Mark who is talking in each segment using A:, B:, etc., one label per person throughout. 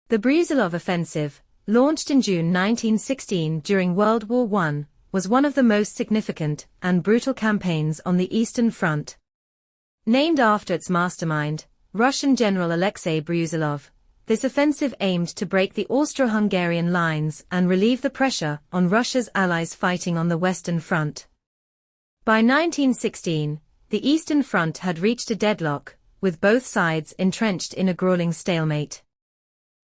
A: The Brusilov Offensive, launched in June 1916 during World War I, was one of the most significant and brutal campaigns on the Eastern Front. Named after its mastermind, Russian General Aleksei Brusilov, this offensive aimed to break the Austro-Hungarian lines and relieve the pressure on Russia's allies fighting on the Western Front. By 1916, the Eastern Front had reached a deadlock, with both sides entrenched in a grueling stalemate.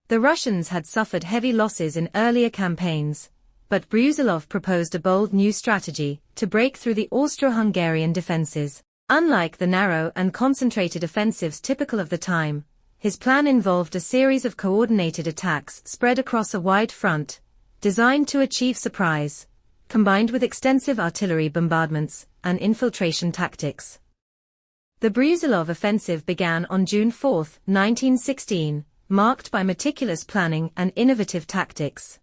A: The Russians had suffered heavy losses in earlier campaigns, but Brusilov proposed a bold new strategy to break through the Austro-Hungarian defenses. Unlike the narrow and concentrated offensives typical of the time, his plan involved a series of coordinated attacks spread across a wide front, designed to achieve surprise, combined with extensive artillery bombardments and infiltration tactics. The Brusilov Offensive began on June 4, 1916, marked by meticulous planning and innovative tactics.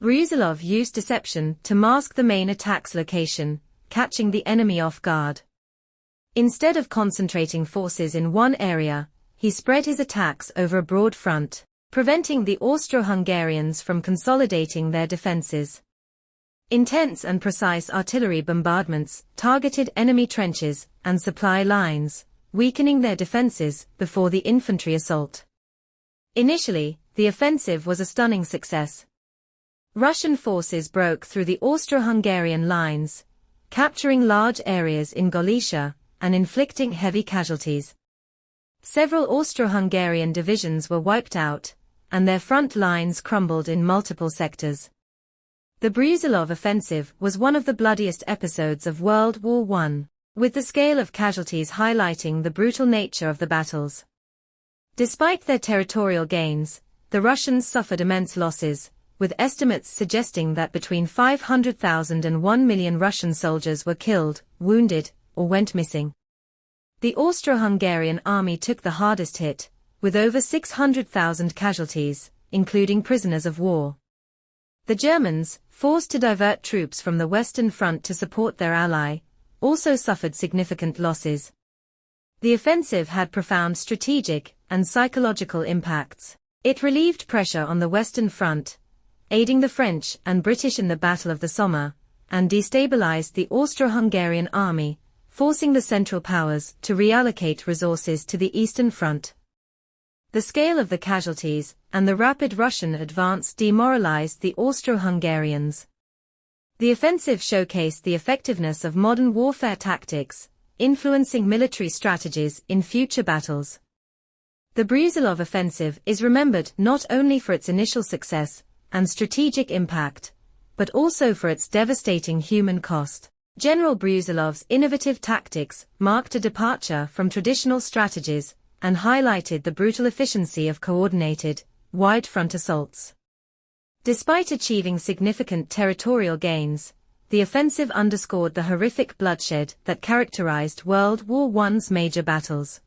A: Brusilov used deception to mask the main attack's location, catching the enemy off guard. Instead of concentrating forces in one area, he spread his attacks over a broad front, preventing the Austro-Hungarians from consolidating their defenses. Intense and precise artillery bombardments targeted enemy trenches and supply lines, weakening their defenses before the infantry assault. Initially, the offensive was a stunning success. Russian forces broke through the Austro-Hungarian lines, capturing large areas in Galicia and inflicting heavy casualties. Several Austro-Hungarian divisions were wiped out, and their front lines crumbled in multiple sectors. The Brusilov Offensive was one of the bloodiest episodes of World War I, with the scale of casualties highlighting the brutal nature of the battles. Despite their territorial gains, the Russians suffered immense losses, with estimates suggesting that between 500,000 and 1 million Russian soldiers were killed, wounded, or went missing. The Austro-Hungarian army took the hardest hit, with over 600,000 casualties, including prisoners of war. The Germans, forced to divert troops from the Western Front to support their ally, also suffered significant losses. The offensive had profound strategic and psychological impacts. It relieved pressure on the Western Front, aiding the French and British in the Battle of the Somme, and destabilized the Austro-Hungarian army, forcing the Central Powers to reallocate resources to the Eastern Front. The scale of the casualties and the rapid Russian advance demoralized the Austro-Hungarians. The offensive showcased the effectiveness of modern warfare tactics, influencing military strategies in future battles. The Brusilov Offensive is remembered not only for its initial success and strategic impact, but also for its devastating human cost. General Brusilov's innovative tactics marked a departure from traditional strategies and highlighted the brutal efficiency of coordinated, wide-front assaults. Despite achieving significant territorial gains, the offensive underscored the horrific bloodshed that characterized World War I's major battles.